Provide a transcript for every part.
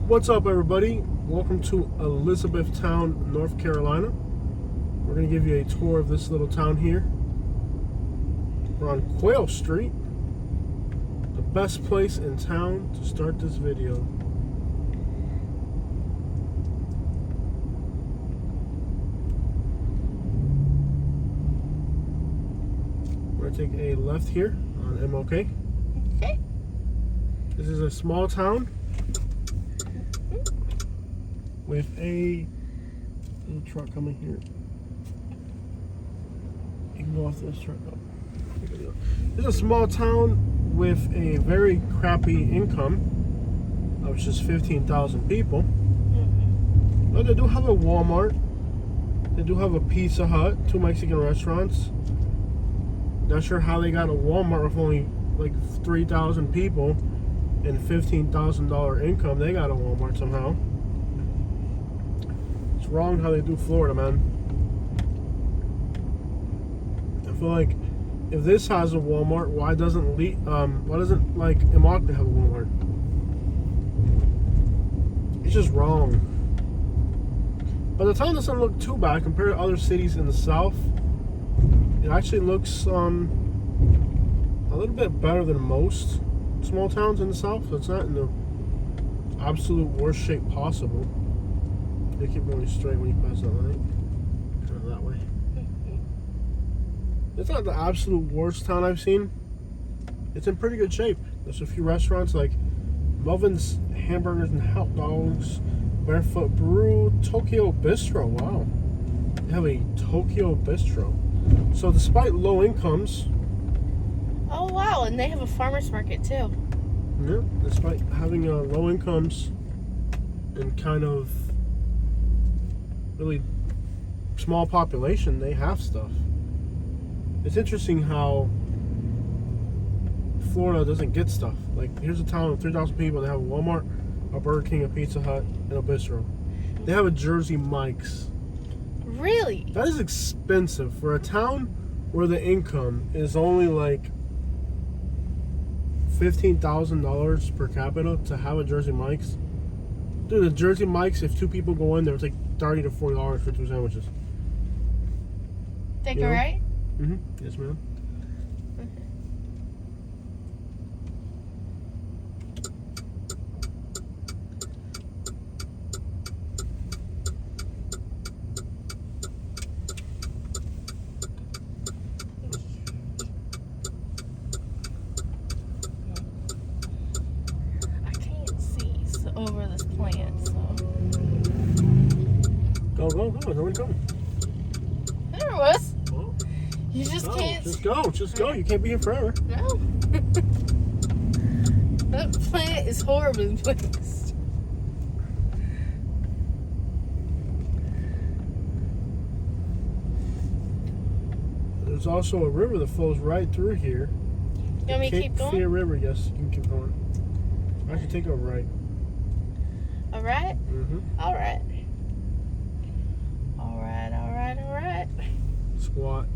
What's up, everybody? Welcome to Elizabethtown, North Carolina. We're going to give you a tour of this little town here. We're on Quail Street, the best place in town to start this video. We're going to take a left here on MOK. Okay. This is a small town with a little truck coming here. You can go off this truck up. This is a small town with a very crappy income, which is 15,000 people. But they do have a Walmart. They do have a Pizza Hut, 2 Mexican restaurants. Not sure how they got a Walmart with only like 3,000 people and $15,000 income. They got a Walmart somehow. It's wrong how they do Florida, man. I feel like if this has a Walmart, why doesn't like Immokalee have a Walmart? It's just wrong. But the town doesn't look too bad compared to other cities in the south. It actually looks a little bit better than most small towns in the south. So it's not in the absolute worst shape possible. They keep going straight when you pass that light. Kind of that way. It's not the absolute worst town I've seen. It's in pretty good shape. There's a few restaurants like Melvin's Hamburgers and Hot Dogs, Barefoot Brew, Tokyo Bistro. Wow. They have a Tokyo Bistro. So despite low incomes... Oh, wow. And they have a farmer's market, too. Yeah, despite having low incomes and kind of really small population, they have stuff. It's interesting how Florida doesn't get stuff. Like, here's a town of 3,000 people. They have a Walmart, a Burger King, a Pizza Hut, and a bistro. They have a Jersey Mike's. Really? That is expensive for a town where the income is only like $15,000 per capita to have a Jersey Mike's. Dude, the Jersey Mike's, if 2 people go in there, it's like $30 to $40 for 2 sandwiches. Think you're right? Mm-hmm. Yes, ma'am. I can't see over this plant, so. Go. There's no one coming. There it was. Oh. You just No, can't. Just go. You can't be here forever. No. That plant is horribly placed. There's also a river that flows right through here. You want me to keep Cape going? Fear River, yes, you can keep going. I should take a right. All right? Mm-hmm. All right. Squat.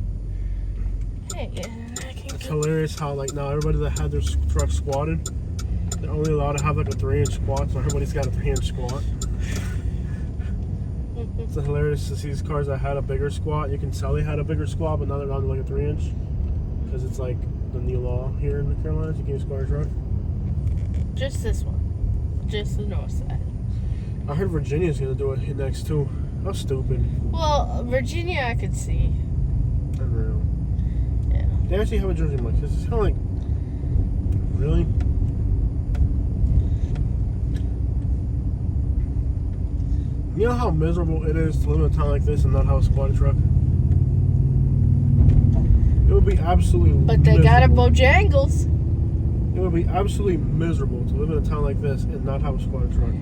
Hey, I can't It's get... hilarious how like now everybody that had their truck squatted, they're only allowed to have like a 3-inch squat, so everybody's got a 3-inch squat. It's hilarious to see these cars that had a bigger squat. You can tell they had a bigger squat, but now they're down to like a 3-inch. Because it's like the new law here in the Carolinas, you can't squat your truck. Just this one. Just the north side. I heard Virginia's gonna do it next too. How stupid. Well, Virginia I could see. Unreal. Yeah. They actually have a Jersey Mike's. This is kind of like, really? You know how miserable it is to live in a town like this and not have a squatted truck? It would be absolutely But they got a miserable. Bojangles. It would be absolutely miserable to live in a town like this and not have a squatted truck.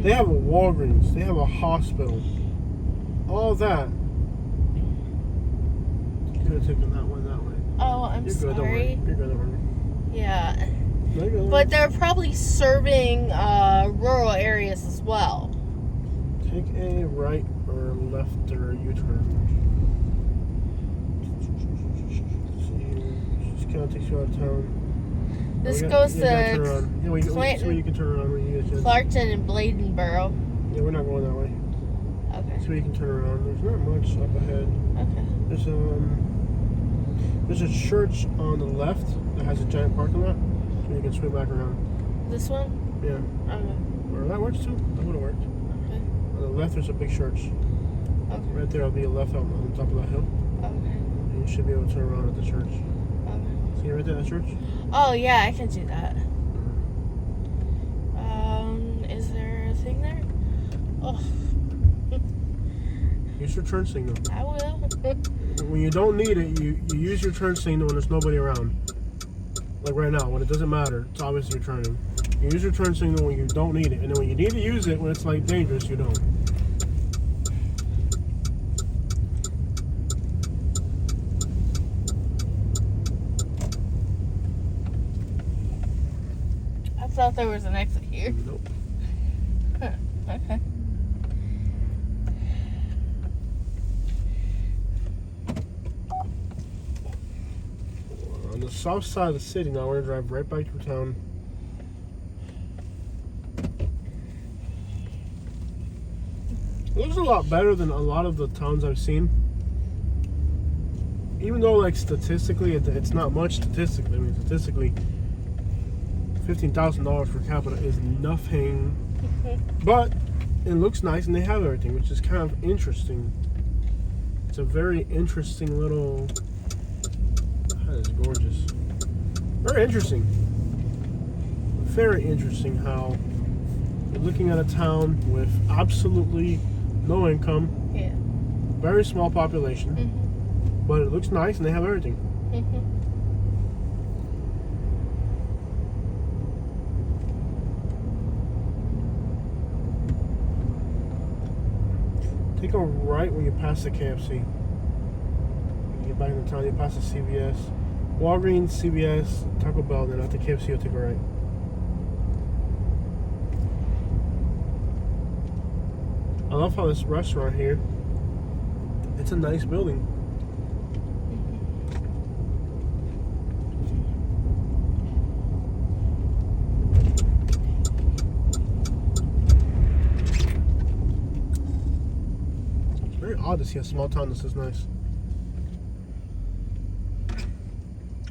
They have a Walgreens. They have a hospital. All that. You could have taken that one that way. Oh, I'm You're good, don't worry. sorry. You're good, don't worry. Yeah. No, you're good. But they're probably serving rural areas as well. Take a right or left or U-turn. Just kind of takes you out of town. This you goes gotta turn to around. Yeah, we see where you can turn around when you get a chance. Clarkton and Bladenboro. Yeah, we're not going that way. Okay. So you can turn around. There's not much up ahead. Okay. There's a church on the left that has a giant parking lot, so you can swing back around. This one? Yeah. Okay. Or that works too. That would have worked. Okay. On the left, there's a big church. Okay. Right there, will be a left out on top of that hill. Okay. And you should be able to turn around at the church. Okay. See right there, that church? Oh yeah, I can do that. Is there a thing there? Oh. Use your turn signal. I will. When you don't need it, you use your turn signal when there's nobody around. Like right now, when it doesn't matter, it's obvious you're turning. You use your turn signal when you don't need it, and then when you need to use it, when it's like dangerous, you don't. I thought there was an exit here. Nope. Huh. Okay. On the south side of the city now, we're gonna drive right back through town. It looks a lot better than a lot of the towns I've seen. Even though, like, statistically, it's not much statistically. I mean, statistically, $15,000 per capita is nothing. But it looks nice, and they have everything, which is kind of interesting. It's a very interesting little... That is gorgeous. Very interesting. Very interesting how you're looking at a town with absolutely no income. Yeah. Very small population. Mm-hmm. But it looks nice and they have everything. Mm-hmm. Take a right when you pass the KFC. When you get back into town, you pass the CVS. Walgreens, CVS, Taco Bell, then after KFC, you'll take a right. I love how this restaurant here, it's a nice building. It's very odd to see a small town that's this nice.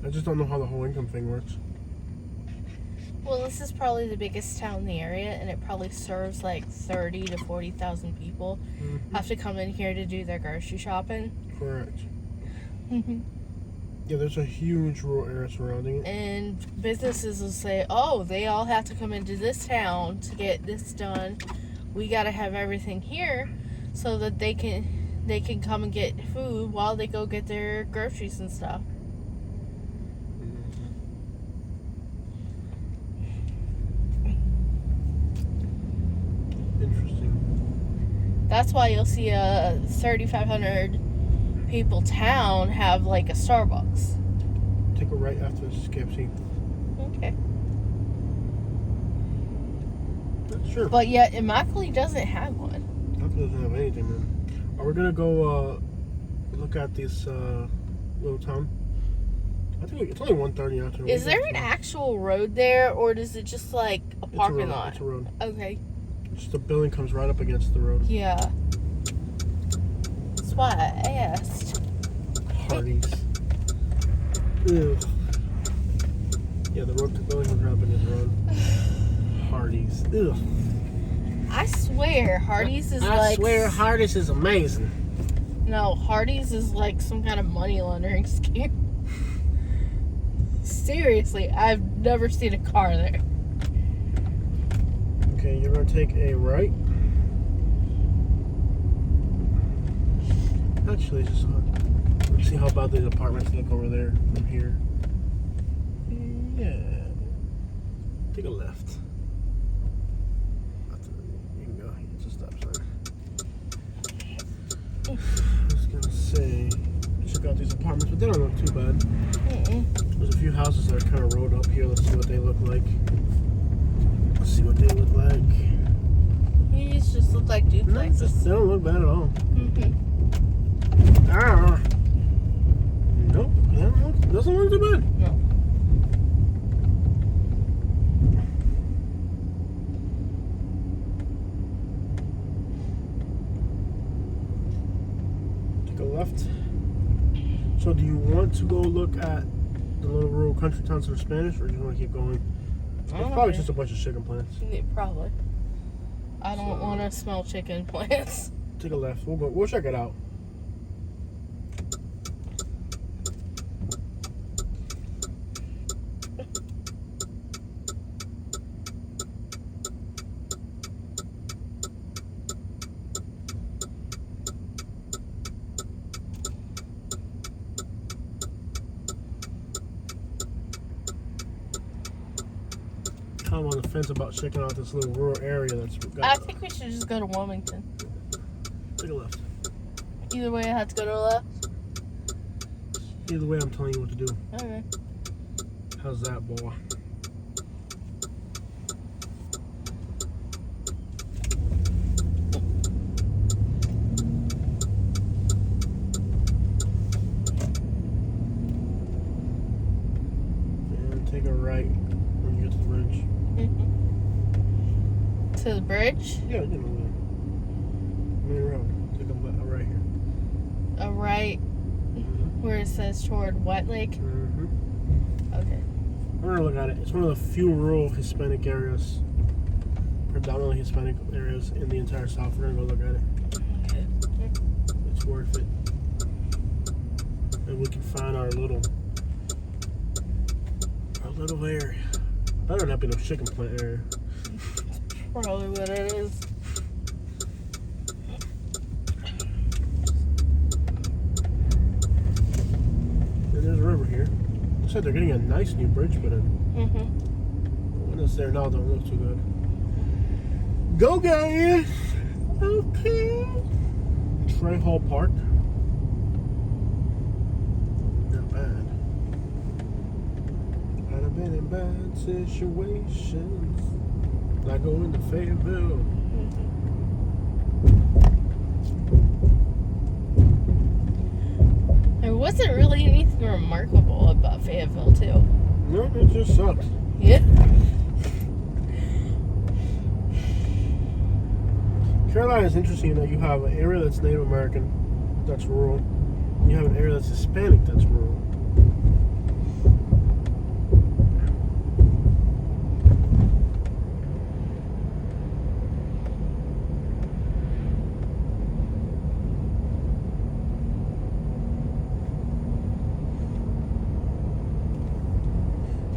I just don't know how the whole income thing works. Well, this is probably the biggest town in the area, and it probably serves like 30 to 40,000 people. Mm-hmm. Have to come in here to do their grocery shopping. Correct. Yeah, there's a huge rural area surrounding it. And businesses will say, oh, they all have to come into this town to get this done. We got to have everything here so that they can come and get food while they go get their groceries and stuff. Interesting. That's why you'll see a 3,500 people town have like a Starbucks. Take a right after this KFC. Okay. Sure. But yet, Immokalee doesn't have one. Nothing doesn't have anything, man. Are we gonna go look at this little town? I think it's only 1:30 after. Is there an actual road there, or is it just like a parking lot? It's a road. Okay. Just the building comes right up against the road. Yeah. That's why I asked. Hardee's. Ew. Yeah, the building comes right up against the road. Hardee's. Ew. I swear, Hardee's is like... I swear Hardee's is amazing. No, Hardee's is like some kind of money laundering scheme. Seriously, I've never seen a car there. Okay, you're gonna take a right. Actually, just let's see how bad these apartments look over there from here. Yeah. Take a left. You can go. It's a stop sign. I was gonna say, check out these apartments, but they don't look too bad. There's a few houses that are kind of rolled up here. Let's see what they look like. Let's see what they look like. These just look like duplexes. They don't look bad at all. Mm-hmm. Nope, doesn't look too bad. No. left. So do you want to go look at the little rural country towns that are Spanish, or do you want to keep going? It's probably just a bunch of chicken plants. Yeah, probably. I don't want to smell chicken plants. Take a left. We'll check it out. I'm on the fence about checking out this little rural area that's got. I think we should just go to Wilmington. Take a left. Either way, I have to go to the left. Either way, I'm telling you what to do. Okay. How's that, boy? And take a right when you get to the bridge. To the bridge? Yeah, you know, main road. Take a right here. A right where it says toward White Lake? Mm-hmm. Okay. We're gonna look at it. It's one of the few rural Hispanic areas, predominantly Hispanic areas in the entire South. We're gonna go look at it. Okay. It's worth it. And we can find our little area. Better not be no chicken plant area. Probably what it is. And there's a river here. Looks like they're getting a nice new bridge, but the one that's there now don't look too good. Go, guys! Okay. Trey Hall Park. Not bad. I've been in bad situations. Like going to Fayetteville. There wasn't really anything remarkable about Fayetteville, too. No, it just sucks. Yeah. Carolina is interesting that you have an area that's Native American, that's rural. You have an area that's Hispanic, that's rural.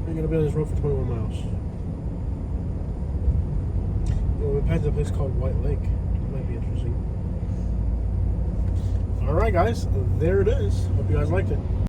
You're gonna be on this road for 21 miles. We're passing a place called White Lake. That might be interesting. Alright guys, there it is. Hope you guys liked it.